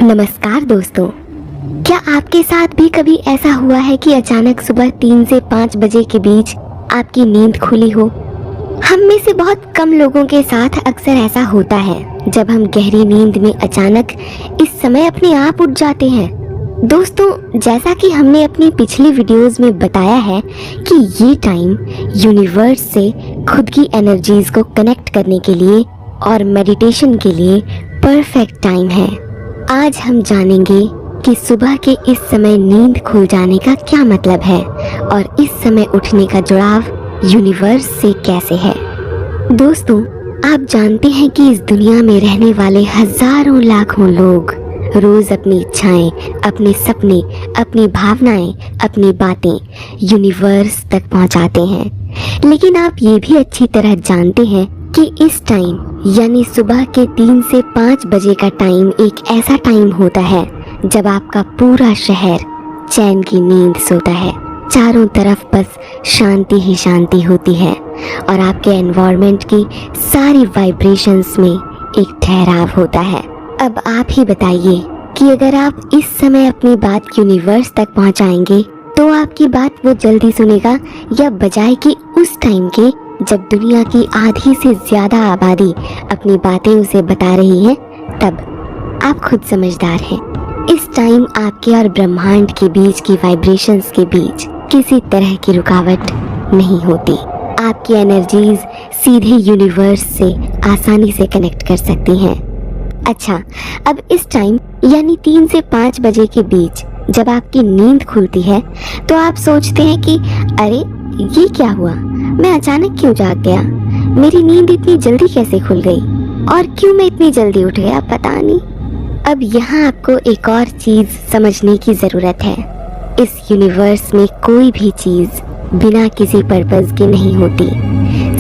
नमस्कार दोस्तों, क्या आपके साथ भी कभी ऐसा हुआ है कि अचानक सुबह 3 से 5 बजे के बीच आपकी नींद खुली हो? हम में से बहुत कम लोगों के साथ अक्सर ऐसा होता है जब हम गहरी नींद में अचानक इस समय अपने आप उठ जाते हैं। दोस्तों, जैसा कि हमने अपनी पिछली वीडियोस में बताया है कि ये टाइम यूनिवर्स से खुद की एनर्जीज को कनेक्ट करने के लिए और मेडिटेशन के लिए परफेक्ट टाइम है। आज हम जानेंगे कि सुबह के इस समय नींद खुल जाने का क्या मतलब है और इस समय उठने का जुड़ाव यूनिवर्स से कैसे है। दोस्तों, आप जानते हैं कि इस दुनिया में रहने वाले हजारों लाखों लोग रोज अपनी इच्छाएं, अपने सपने, अपनी भावनाएं, अपनी बातें यूनिवर्स तक पहुंचाते हैं। लेकिन आप ये भी अच्छी तरह जानते हैं कि इस टाइम यानी सुबह के 3 से 5 बजे का टाइम एक ऐसा टाइम होता है जब आपका पूरा शहर चैन की नींद सोता है। चारों तरफ बस शांति ही शांति होती है और आपके एनवायरनमेंट की सारी वाइब्रेशंस में एक ठहराव होता है। अब आप ही बताइए कि अगर आप इस समय अपनी बात यूनिवर्स तक पहुंचाएंगे तो आपकी बात वो जल्दी सुनेगा या बजाय कि उस टाइम के जब दुनिया की आधी से ज्यादा आबादी अपनी बातें उसे बता रही है, तब आप खुद समझदार हैं। इस टाइम आपके और ब्रह्मांड के बीच की वाइब्रेशंस के बीच किसी तरह की रुकावट नहीं होती। आपकी एनर्जीज सीधे यूनिवर्स से आसानी से कनेक्ट कर सकती हैं। अच्छा, अब इस टाइम यानी 3 से 5 बजे के बीच जब आपकी नींद खुलती है तो आप सोचते हैं कि अरे ये क्या हुआ, मैं अचानक क्यों जाग गया, मेरी नींद इतनी जल्दी कैसे खुल गई और क्यों मैं इतनी जल्दी उठ गया, पता नहीं। अब यहाँ आपको एक और चीज समझने की जरूरत है। इस यूनिवर्स में कोई भी चीज बिना किसी पर्पस के नहीं होती।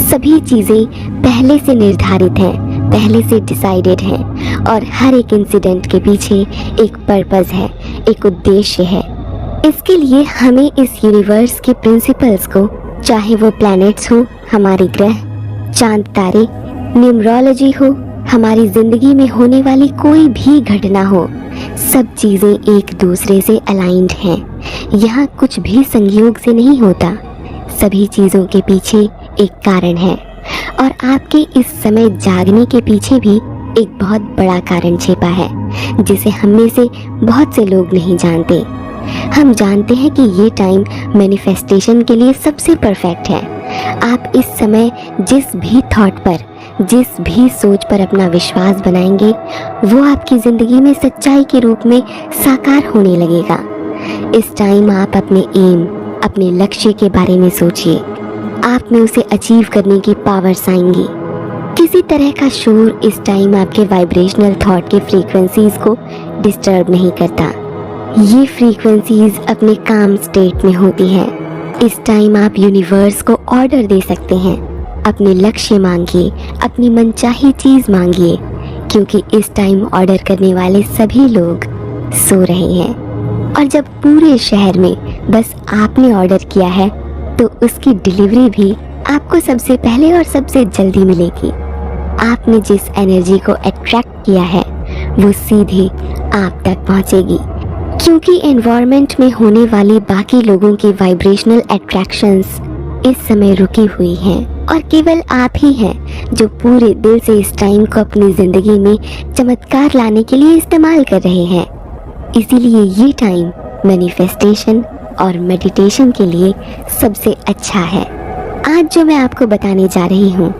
सभी चीजें पहले से निर्धारित हैं, पहले से डिसाइडेड हैं और हर एक इंसिडेंट के पीछे एक पर्पस है, एक उद्देश्य है। इसके लिए हमें इस यूनिवर्स के प्रिंसिपल्स को, चाहे वो प्लैनेट्स हो, हमारे ग्रह, चांद, तारे, न्यूमरोलॉजी हो, हमारी जिंदगी में होने वाली कोई भी घटना हो, सब चीजें एक दूसरे से अलाइंड हैं। यहाँ कुछ भी संयोग से नहीं होता। सभी चीजों के पीछे एक कारण है और आपके इस समय जागने के पीछे भी एक बहुत बड़ा कारण छिपा है जिसे हम में से बहुत से लोग नहीं जानते। हम जानते हैं कि ये टाइम मैनिफेस्टेशन के लिए सबसे परफेक्ट है। आप इस समय जिस भी थॉट पर, जिस भी सोच पर अपना विश्वास बनाएंगे वो आपकी जिंदगी में सच्चाई के रूप में साकार होने लगेगा। इस टाइम आप अपने एम, अपने लक्ष्य के बारे में सोचिए। आप में उसे अचीव करने की पावर्स आएंगी। किसी तरह का शोर इस टाइम आपके वाइब्रेशनल थॉट के फ्रीक्वेंसीज को डिस्टर्ब नहीं करता। ये फ्रीक्वेंसीज अपने काम स्टेट में होती हैं। इस टाइम आप यूनिवर्स को ऑर्डर दे सकते हैं। अपने लक्ष्य मांगिए, अपनी मनचाही चीज मांगिए, क्योंकि इस टाइम ऑर्डर करने वाले सभी लोग सो रहे हैं। और जब पूरे शहर में बस आपने ऑर्डर किया है तो उसकी डिलीवरी भी आपको सबसे पहले और सबसे जल्दी मिलेगी। आपने जिस एनर्जी को अट्रैक्ट किया है वो सीधे आप तक पहुंचेगी, क्योंकि एनवायरनमेंट में होने वाली बाकी लोगों की वाइब्रेशनल अट्रैक्शंस इस समय रुकी हुई हैं और केवल आप ही हैं जो पूरे दिल से इस टाइम को अपनी जिंदगी में चमत्कार लाने के लिए इस्तेमाल कर रहे हैं। इसीलिए ये टाइम मैनिफेस्टेशन और मेडिटेशन के लिए सबसे अच्छा है। आज जो मैं आपको बताने जा रही हूँ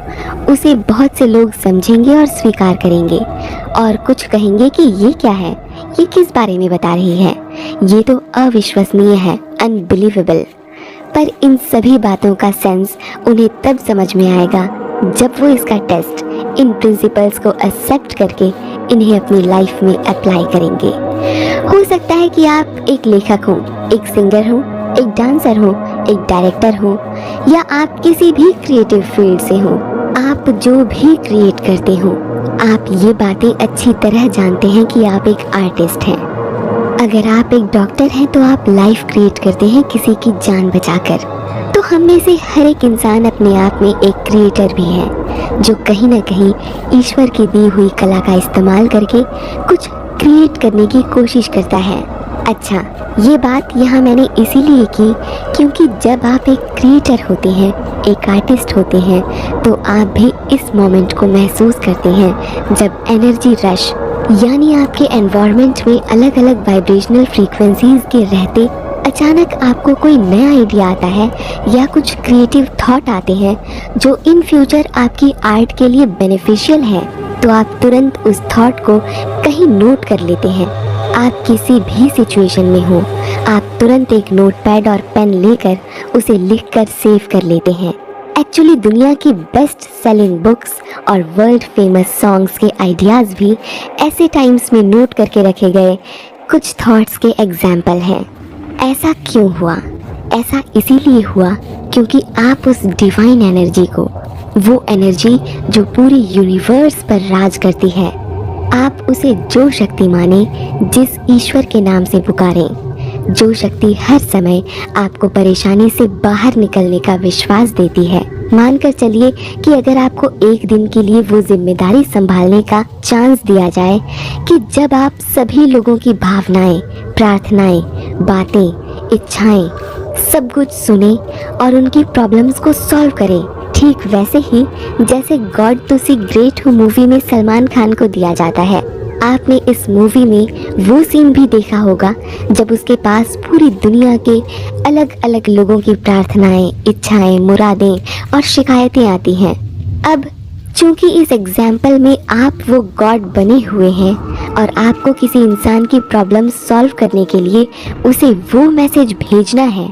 उसे बहुत से लोग समझेंगे और स्वीकार करेंगे और कुछ कहेंगे कि ये क्या है, ये किस बारे में बता रही है, ये तो अविश्वसनीय है, अनबिलीवेबल। पर इन सभी बातों का सेंस उन्हें तब समझ में आएगा जब वो इसका टेस्ट, इन प्रिंसिपल्स को एक्सेप्ट करके इन्हें अपनी लाइफ में अप्लाई करेंगे। हो सकता है कि आप एक लेखक हो, एक सिंगर हो, एक डांसर हो, एक डायरेक्टर हो या आप किसी भी क्रिएटिव फील्ड से हो। आप जो भी क्रिएट करते हो, आप ये बातें अच्छी तरह जानते हैं कि आप एक आर्टिस्ट हैं। अगर आप एक डॉक्टर हैं तो आप लाइफ क्रिएट करते हैं किसी की जान बचाकर। तो हम में से हर एक इंसान अपने आप में एक क्रिएटर भी है जो कहीं ना कहीं ईश्वर की दी हुई कला का इस्तेमाल करके कुछ क्रिएट करने की कोशिश करता है। अच्छा, ये बात यहाँ मैंने इसीलिए की क्योंकि जब आप एक क्रिएटर होते हैं, एक आर्टिस्ट होते हैं, तो आप भी इस मोमेंट को महसूस करते हैं जब एनर्जी रश यानी आपके एनवायरनमेंट में अलग अलग वाइब्रेशनल फ्रीक्वेंसीज के रहते अचानक आपको कोई नया आइडिया आता है या कुछ क्रिएटिव थॉट आते हैं जो इन फ्यूचर आपकी आर्ट के लिए बेनिफिशियल है, तो आप तुरंत उस थॉट को कहीं नोट कर लेते हैं। आप किसी भी सिचुएशन में हो, आप तुरंत एक नोटपैड और पेन लेकर उसे लिखकर सेव कर लेते हैं। एक्चुअली दुनिया की बेस्ट सेलिंग बुक्स और वर्ल्ड फेमस सॉन्ग्स के आइडियाज़ भी ऐसे टाइम्स में नोट करके रखे गए कुछ थॉट्स के एग्जाम्पल हैं। ऐसा क्यों हुआ? ऐसा इसीलिए हुआ क्योंकि आप उस डिवाइन एनर्जी को, वो एनर्जी जो पूरे यूनिवर्स पर राज करती है, आप उसे जो शक्ति माने, जिस ईश्वर के नाम से पुकारें, जो शक्ति हर समय आपको परेशानी से बाहर निकलने का विश्वास देती है। मानकर चलिए कि अगर आपको एक दिन के लिए वो जिम्मेदारी संभालने का चांस दिया जाए कि जब आप सभी लोगों की भावनाएं, प्रार्थनाएं, बातें, इच्छाएं सब कुछ सुने और उनकी प्रॉब्लम्स को सॉल्व करें, ठीक वैसे ही जैसे गॉड टू सी ग्रेट हूँ मूवी में सलमान खान को दिया जाता है। आपने इस मूवी में वो सीन भी देखा होगा जब उसके पास पूरी दुनिया के अलग अलग लोगों की प्रार्थनाएं, इच्छाएं, मुरादें और शिकायतें आती हैं। अब चूंकि इस एग्जाम्पल में आप वो गॉड बने हुए हैं और आपको किसी इंसान की प्रॉब्लम सॉल्व करने के लिए उसे वो मैसेज भेजना है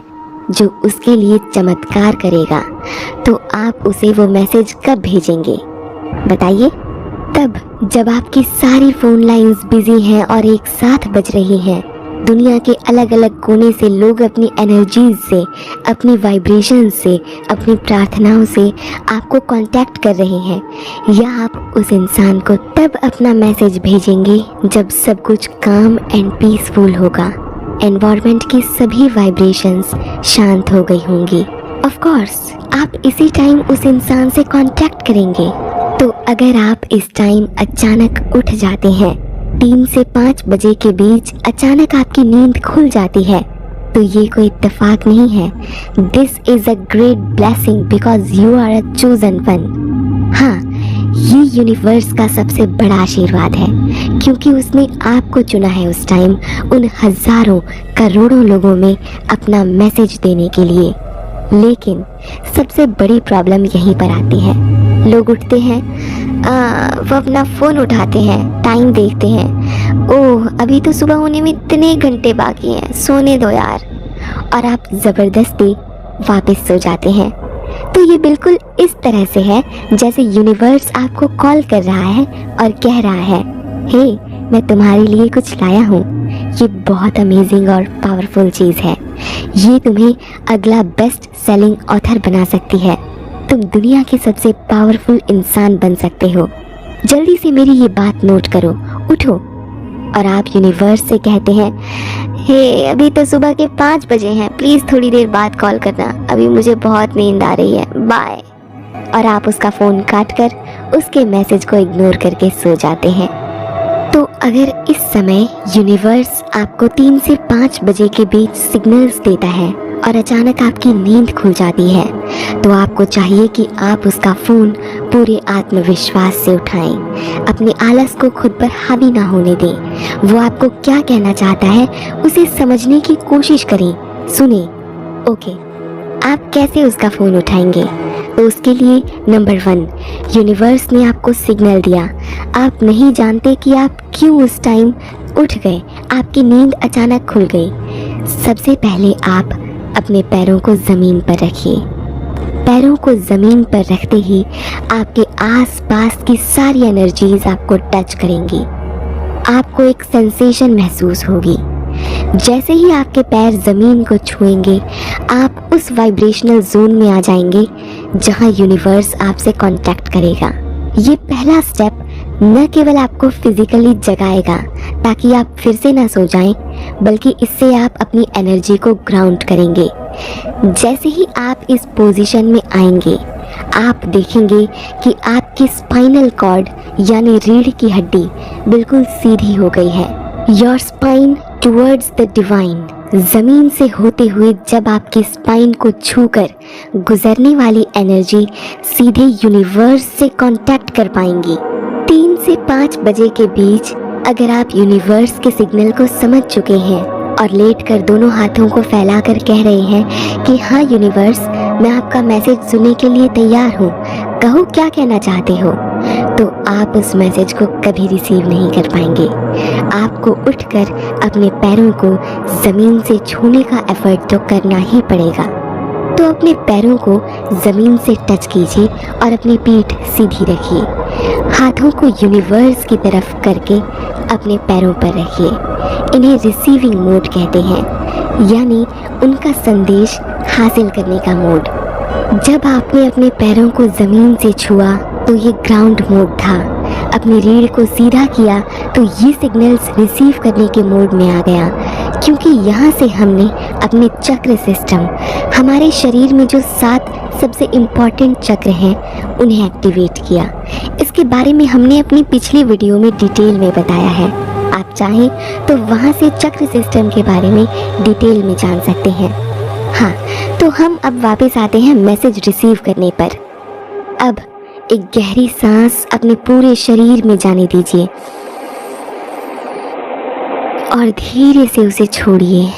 जो उसके लिए चमत्कार करेगा, तो आप उसे वो मैसेज कब भेजेंगे बताइए? तब जब आपकी सारी फ़ोन लाइंस बिजी हैं और एक साथ बज रही हैं, दुनिया के अलग अलग कोने से लोग अपनी एनर्जीज से, अपनी वाइब्रेशन से, अपनी प्रार्थनाओं से आपको कांटेक्ट कर रहे हैं, या आप उस इंसान को तब अपना मैसेज भेजेंगे जब सब कुछ काम एंड पीसफुल होगा, एनवायरनमेंट की सभी वाइब्रेशंस शांत हो गई होंगी। ऑफ कोर्स आप इसी टाइम उस इंसान से कांटेक्ट करेंगे। तो अगर आप इस टाइम अचानक उठ जाते हैं, 3 से 5 बजे के बीच अचानक आपकी नींद खुल जाती है, तो ये कोई इत्तेफाक नहीं है। This is a great blessing because you are a chosen one. हाँ, ये यूनिवर्स का सबसे बड़ा आशीर्वाद है क्योंकि उसने आपको चुना है उस टाइम उन हजारों करोड़ों लोगों में अपना मैसेज देने के लिए। लेकिन सबसे बड़ी प्रॉब्लम यहीं पर आती है। लोग उठते हैं, वो अपना फ़ोन उठाते हैं, टाइम देखते हैं, ओह अभी तो सुबह होने में इतने घंटे बाकी हैं, सोने दो यार, और आप ज़बरदस्ती वापस सो जाते हैं। तो ये बिल्कुल इस तरह से है जैसे यूनिवर्स आपको कॉल कर रहा है और कह रहा है, हे मैं तुम्हारे लिए कुछ लाया हूँ, ये बहुत अमेजिंग और पावरफुल चीज़ है, ये तुम्हें अगला बेस्ट सेलिंग ऑथर बना सकती है, तुम दुनिया के सबसे पावरफुल इंसान बन सकते हो, जल्दी से मेरी ये बात नोट करो, उठो। और आप यूनिवर्स से कहते हैं, हे अभी तो सुबह के 5 बजे हैं, प्लीज़ थोड़ी देर बाद कॉल करना, अभी मुझे बहुत नींद आ रही है, बाय। और आप उसका फ़ोन काट कर उसके मैसेज को इग्नोर करके सो जाते हैं। तो अगर इस समय यूनिवर्स आपको 3 से 5 बजे के बीच सिग्नल्स देता है और अचानक आपकी नींद खुल जाती है, तो आपको चाहिए कि आप उसका फ़ोन पूरे आत्मविश्वास से उठाएं, अपने आलस को खुद पर हावी ना होने दें। वो आपको क्या कहना चाहता है उसे समझने की कोशिश करें, सुने। ओके, आप कैसे उसका फ़ोन उठाएंगे? तो उसके लिए नंबर 1, यूनिवर्स ने आपको सिग्नल दिया, आप नहीं जानते कि आप क्यों उस टाइम उठ गए, आपकी नींद अचानक खुल गई। सबसे पहले आप अपने पैरों को ज़मीन पर रखिए। पैरों को ज़मीन पर रखते ही आपके आसपास की सारी एनर्जीज आपको टच करेंगी। आपको एक सेंसेशन महसूस होगी। जैसे ही आपके पैर ज़मीन को छुएंगे, आप उस वाइब्रेशनल जोन में आ जाएंगे जहां यूनिवर्स आपसे कांटेक्ट करेगा। ये पहला स्टेप न केवल आपको फिजिकली जगाएगा ताकि आप फिर से ना सो जाएं, बल्कि इससे आप अपनी एनर्जी को ग्राउंड करेंगे। जैसे ही आप इस पोजीशन में आएंगे, आप देखेंगे कि आपकी स्पाइनल कॉर्ड यानी रीढ़ की हड्डी बिल्कुल सीधी हो गई है। Your spine towards the divine, जमीन से होते हुए जब आपकी स्पाइन को छूकर गुजरने वाली एनर्जी सीधे यूनिवर्स से कांटेक्ट कर पाएंगी। 3 से 5 बजे के बीच अगर आप यूनिवर्स के सिग्नल को समझ चुके हैं और लेटकर दोनों हाथों को फैलाकर कह रहे हैं कि हाँ यूनिवर्स, मैं आपका मैसेज सुनने के लिए तैयार हूँ, कहो क्या कहना चाहते हो, तो आप उस मैसेज को कभी रिसीव नहीं कर पाएंगे। आपको उठकर अपने पैरों को ज़मीन से छूने का एफर्ट तो करना ही पड़ेगा। तो अपने पैरों को ज़मीन से टच कीजिए और अपनी पीठ सीधी रखिए। हाथों को यूनिवर्स की तरफ करके अपने पैरों पर रखिए। इन्हें रिसीविंग मोड कहते हैं, यानी उनका संदेश हासिल करने का मोड। जब आपने अपने पैरों को ज़मीन से छुआ तो ये ग्राउंड मोड था। अपनी रीढ़ को सीधा किया तो ये सिग्नल्स रिसीव करने के मोड में आ गया, क्योंकि यहाँ से हमने अपने चक्र सिस्टम, हमारे शरीर में जो 7 सबसे इम्पॉर्टेंट चक्र हैं, उन्हें एक्टिवेट किया। इसके बारे में हमने अपनी पिछली वीडियो में डिटेल में बताया है। आप चाहें तो वहाँ से चक्र सिस्टम के बारे में डिटेल में जान सकते हैं। हाँ, तो हम अब वापस आते हैं मैसेज रिसीव करने पर। अब एक गहरी सांस अपने पूरे शरीर में जाने दीजिए और धीरे से उसे छोड़िए।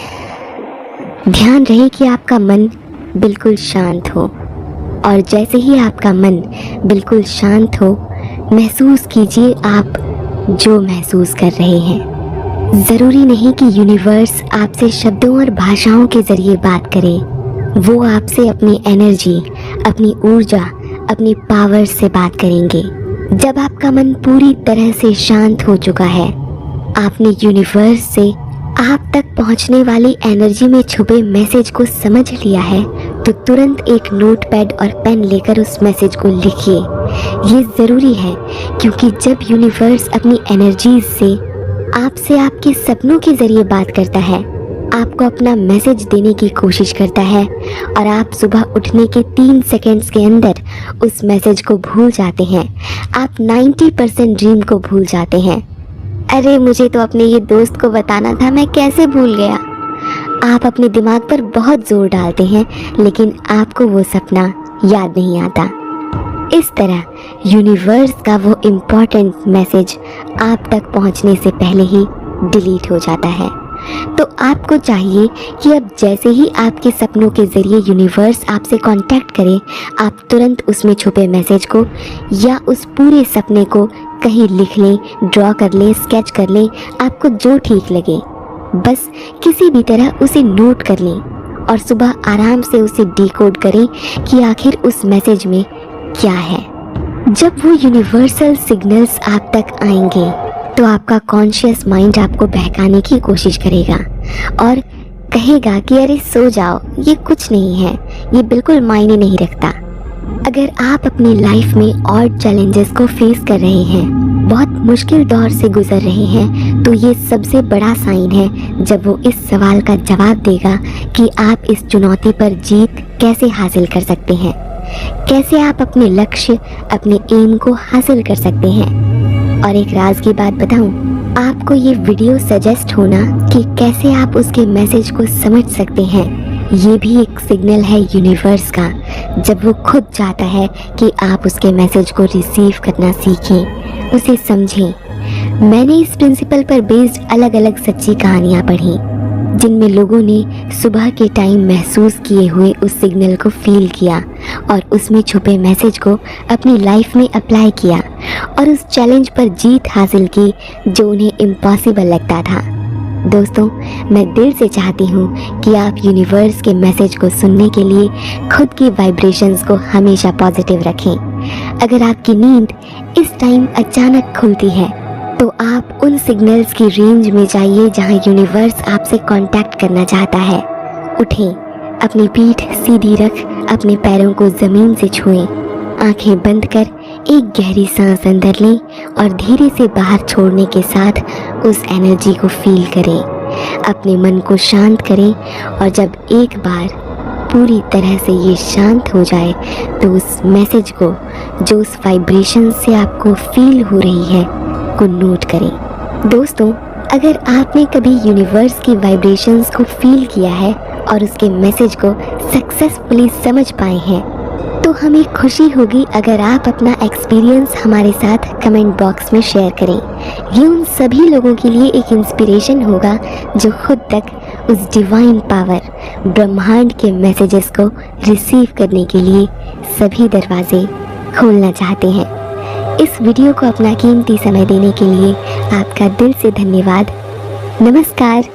ध्यान रहे कि आपका मन बिल्कुल शांत हो, और जैसे ही आपका मन बिल्कुल शांत हो, महसूस कीजिए आप जो महसूस कर रहे हैं। ज़रूरी नहीं कि यूनिवर्स आपसे शब्दों और भाषाओं के ज़रिए बात करे, वो आपसे अपनी एनर्जी, अपनी ऊर्जा, अपनी पावर से बात करेंगे। जब आपका मन पूरी तरह से शांत हो चुका है, आपने यूनिवर्स से आप तक पहुंचने वाली एनर्जी में छुपे मैसेज को समझ लिया है, तो तुरंत एक नोटपैड और पेन लेकर उस मैसेज को लिखिए। ये ज़रूरी है, क्योंकि जब यूनिवर्स अपनी एनर्जीज से आपसे आपके सपनों के ज़रिए बात करता है, आपको अपना मैसेज देने की कोशिश करता है, और आप सुबह उठने के 3 सेकंड्स के अंदर उस मैसेज को भूल जाते हैं। आप 90% ड्रीम को भूल जाते हैं। अरे मुझे तो अपने ये दोस्त को बताना था, मैं कैसे भूल गया। आप अपने दिमाग पर बहुत जोर डालते हैं, लेकिन आपको वो सपना याद नहीं आता। इस तरह यूनिवर्स का वो इम्पोर्टेंट मैसेज आप तक पहुंचने से पहले ही डिलीट हो जाता है। तो आपको चाहिए कि अब जैसे ही आपके सपनों के ज़रिए यूनिवर्स आपसे कांटेक्ट करे, आप तुरंत उसमें छुपे मैसेज को या उस पूरे सपने को कहीं लिख लें, ड्रॉ कर लें, स्केच कर लें, आपको जो ठीक लगे। बस किसी भी तरह उसे नोट कर लें और सुबह आराम से उसे डिकोड करें कि आखिर उस मैसेज में क्या है। जब वो यूनिवर्सल सिग्नल्स आप तक आएंगे तो आपका कॉन्शियस माइंड आपको बहकाने की कोशिश करेगा और कहेगा कि अरे सो जाओ, ये कुछ नहीं है, ये बिल्कुल मायने नहीं रखता। अगर आप अपनी लाइफ में और चैलेंजेस को फेस कर रहे हैं, बहुत मुश्किल दौर से गुजर रहे हैं, तो ये सबसे बड़ा साइन है जब वो इस सवाल का जवाब देगा कि आप इस चुनौती पर जीत कैसे हासिल कर सकते हैं, कैसे आप अपने लक्ष्य, अपने एम को हासिल कर सकते हैं। और एक राज की बात बताऊं, आपको ये वीडियो सजेस्ट होना कि कैसे आप उसके मैसेज को समझ सकते हैं, ये भी एक सिग्नल है यूनिवर्स का, जब वो खुद चाहता है कि आप उसके मैसेज को रिसीव करना सीखें, उसे समझें। मैंने इस प्रिंसिपल पर बेस्ड अलग अलग सच्ची कहानियाँ पढ़ी, जिनमें लोगों ने सुबह के टाइम महसूस किए हुए उस सिग्नल को फील किया और उसमें छुपे मैसेज को अपनी लाइफ में अप्लाई किया और उस चैलेंज पर जीत हासिल की जो उन्हें इम्पॉसिबल लगता था। दोस्तों, मैं दिल से चाहती हूँ कि आप यूनिवर्स के मैसेज को सुनने के लिए खुद की वाइब्रेशंस को हमेशा पॉजिटिव रखें। अगर आपकी नींद इस टाइम अचानक खुलती है तो आप उन सिग्नल्स की रेंज में जाइए जहां यूनिवर्स आपसे कांटेक्ट करना चाहता है। उठें, अपनी पीठ सीधी रख अपने पैरों को ज़मीन से छुएं, आंखें बंद कर एक गहरी सांस अंदर लें और धीरे से बाहर छोड़ने के साथ उस एनर्जी को फील करें। अपने मन को शांत करें और जब एक बार पूरी तरह से ये शांत हो जाए तो उस मैसेज को जो उस वाइब्रेशन से आपको फील हो रही है को नोट करें। दोस्तों, अगर आपने कभी यूनिवर्स की वाइब्रेशंस को फील किया है और उसके मैसेज को सक्सेसफुली समझ पाए हैं तो हमें खुशी होगी अगर आप अपना एक्सपीरियंस हमारे साथ कमेंट बॉक्स में शेयर करें। ये उन सभी लोगों के लिए एक इंस्पिरेशन होगा जो खुद तक उस डिवाइन पावर ब्रह्मांड के मैसेजेस को रिसीव करने के लिए सभी दरवाजे खोलना चाहते हैं। इस वीडियो को अपना कीमती समय देने के लिए आपका दिल से धन्यवाद। नमस्कार।